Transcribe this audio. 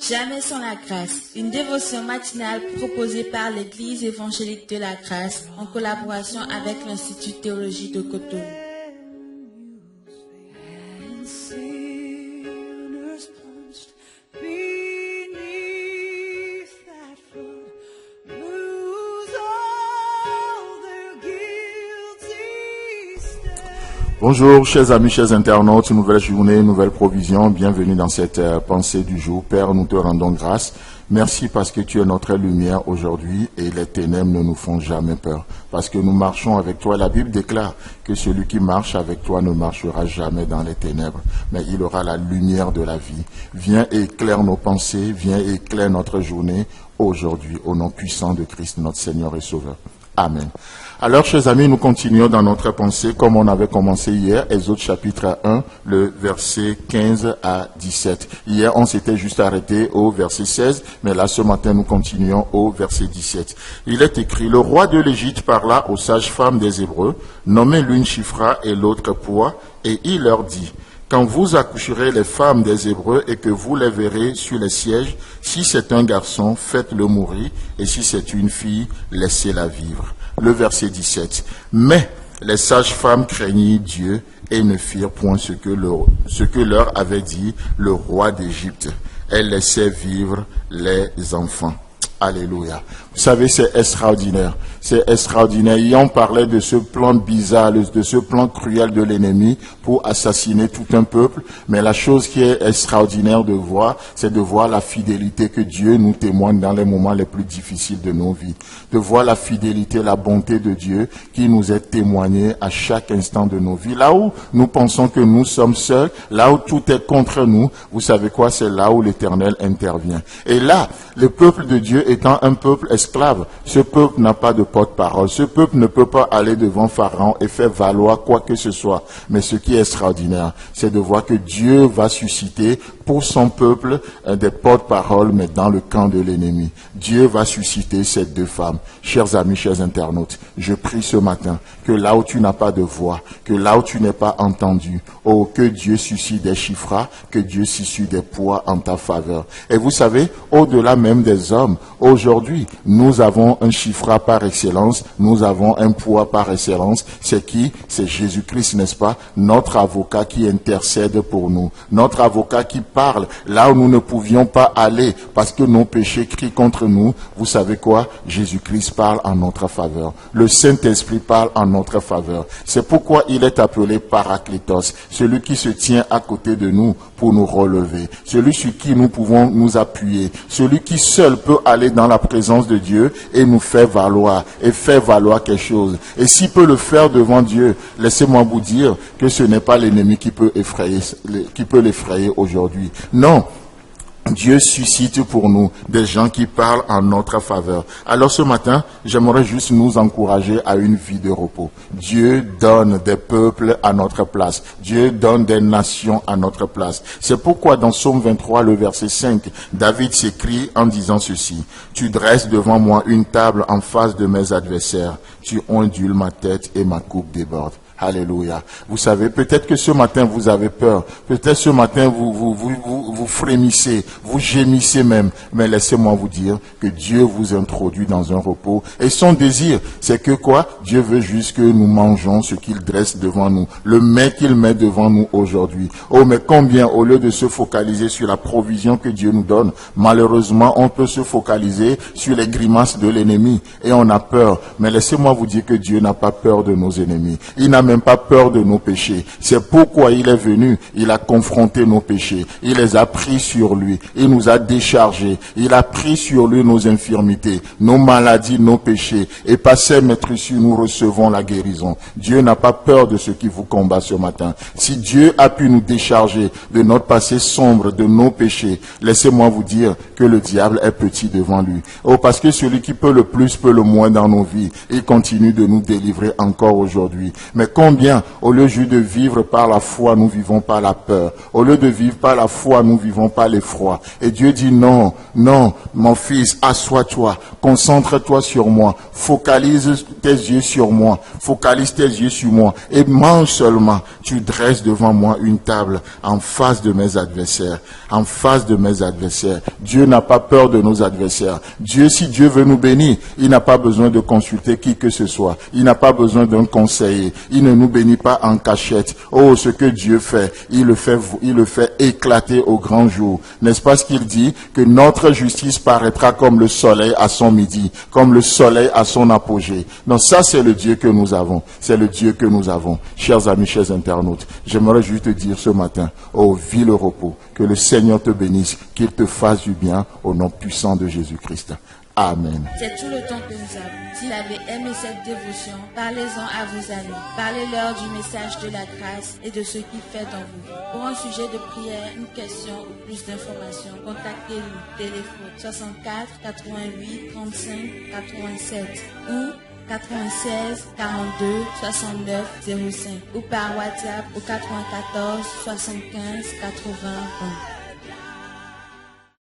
Jamais sans la grâce, une dévotion matinale proposée par l'Église évangélique de la grâce en collaboration avec l'Institut de théologie de Cotonou. Bonjour, chers amis, chers internautes, nouvelle journée, nouvelle provision, bienvenue dans cette pensée du jour. Père, nous te rendons grâce. Merci parce que tu es notre lumière aujourd'hui et les ténèbres ne nous font jamais peur. Parce que nous marchons avec toi. La Bible déclare que celui qui marche avec toi ne marchera jamais dans les ténèbres, mais il aura la lumière de la vie. Viens et éclaire nos pensées, viens et éclaire notre journée aujourd'hui au nom puissant de Christ, notre Seigneur et Sauveur. Amen. Alors, chers amis, nous continuons dans notre pensée comme on avait commencé hier, Exode chapitre 1, le verset 15 à 17. Hier, on s'était juste arrêté au verset 16, mais là, ce matin, nous continuons au verset 17. Il est écrit, le roi de l'Égypte parla aux sages-femmes des Hébreux, nommez l'une Shifra et l'autre Poua, et il leur dit, quand vous accoucherez les femmes des Hébreux et que vous les verrez sur les sièges, si c'est un garçon, faites-le mourir, et si c'est une fille, laissez-la vivre. Le verset 17. Mais les sages-femmes craignirent Dieu et ne firent point ce que leur avait dit le roi d'Égypte. Elles laissaient vivre les enfants. Alléluia. Vous savez, c'est extraordinaire. C'est extraordinaire. Et on parlait de ce plan bizarre, de ce plan cruel de l'ennemi pour assassiner tout un peuple. Mais la chose qui est extraordinaire de voir, c'est de voir la fidélité que Dieu nous témoigne dans les moments les plus difficiles de nos vies. De voir la fidélité, la bonté de Dieu qui nous est témoignée à chaque instant de nos vies. Là où nous pensons que nous sommes seuls, là où tout est contre nous, vous savez quoi, c'est là où l'Éternel intervient. Et là, le peuple de Dieu étant un peuple esclave, ce peuple n'a pas de porte-parole. Ce peuple ne peut pas aller devant Pharaon et faire valoir quoi que ce soit. Mais ce qui est extraordinaire, c'est de voir que Dieu va susciter pour son peuple des porte-paroles, mais dans le camp de l'ennemi. Dieu va susciter ces deux femmes. Chers amis, chers internautes, je prie ce matin que là où tu n'as pas de voix, que là où tu n'es pas entendu, oh, que Dieu suscite des Shifra, que Dieu suscite des Poua en ta faveur. Et vous savez, au-delà même des hommes, aujourd'hui, nous avons un Shifra par excellence, nous avons un Poua par excellence. C'est qui? C'est Jésus-Christ, n'est-ce pas? Notre avocat qui intercède pour nous. Notre avocat qui parle là où nous ne pouvions pas aller parce que nos péchés crient contre nous. Vous savez quoi? Jésus-Christ parle en notre faveur. Le Saint-Esprit parle en notre faveur. C'est pourquoi il est appelé Parakletos, celui qui se tient à côté de nous pour nous relever, celui sur qui nous pouvons nous appuyer, celui qui seul peut aller dans la présence de Dieu et nous faire valoir quelque chose. Et s'il peut le faire devant Dieu, laissez-moi vous dire que ce n'est pas l'ennemi qui peut l'effrayer aujourd'hui. Non. Dieu suscite pour nous des gens qui parlent en notre faveur. Alors ce matin, j'aimerais juste nous encourager à une vie de repos. Dieu donne des peuples à notre place. Dieu donne des nations à notre place. C'est pourquoi dans Psaume 23, le verset 5, David s'écrie en disant ceci. Tu dresses devant moi une table en face de mes adversaires. Tu ondules ma tête et ma coupe déborde. Alléluia. Vous savez, peut-être que ce matin vous avez peur. Peut-être ce matin vous frémissez, vous gémissez même. Mais laissez-moi vous dire que Dieu vous introduit dans un repos. Et son désir, c'est que quoi? Dieu veut juste que nous mangeons ce qu'il dresse devant nous. Le mets qu'il met devant nous aujourd'hui. Oh, mais combien, au lieu de se focaliser sur la provision que Dieu nous donne, malheureusement, on peut se focaliser sur les grimaces de l'ennemi. Et on a peur. Mais laissez-moi vous dire que Dieu n'a pas peur de nos ennemis. Il n'a même pas peur de nos péchés. C'est pourquoi il est venu. Il a confronté nos péchés. Il les a pris sur lui. Il nous a déchargés. Il a pris sur lui nos infirmités, nos maladies, nos péchés. Et par ses maîtresses, nous recevons la guérison. Dieu n'a pas peur de ce qui vous combat ce matin. Si Dieu a pu nous décharger de notre passé sombre, de nos péchés, laissez-moi vous dire que le diable est petit devant lui. Oh, parce que celui qui peut le plus peut le moins dans nos vies. Il continue de nous délivrer encore aujourd'hui. Mais combien, au lieu juste de vivre par la foi, nous vivons par la peur. Au lieu de vivre par la foi, nous vivons par l'effroi. Et Dieu dit non, non, mon fils, assois-toi, concentre-toi sur moi, focalise tes yeux sur moi, focalise tes yeux sur moi et mange seulement. Tu dresses devant moi une table en face de mes adversaires, en face de mes adversaires. Dieu n'a pas peur de nos adversaires. Dieu, si Dieu veut nous bénir, il n'a pas besoin de consulter qui que ce soit. Il n'a pas besoin d'un conseiller. Il ne nous bénit pas en cachette. Oh, ce que Dieu fait, il le fait éclater au grand jour. N'est-ce pas ce qu'il dit? Que notre justice paraîtra comme le soleil à son midi, comme le soleil à son apogée. Donc ça, c'est le Dieu que nous avons. C'est le Dieu que nous avons. Chers amis, chers internautes, j'aimerais juste te dire ce matin, oh, vis le repos. Que le Seigneur te bénisse, qu'il te fasse du bien au nom puissant de Jésus-Christ. Amen. C'est tout le temps que nous avons. Si vous avez aimé cette dévotion, parlez-en à vos amis. Parlez-leur du message de la grâce et de ce qu'il fait dans vous. Pour un sujet de prière, une question ou plus d'informations, contactez-nous. Téléphone 64 88 35 87 ou 96 42 69 05 ou par WhatsApp au 94 75 81.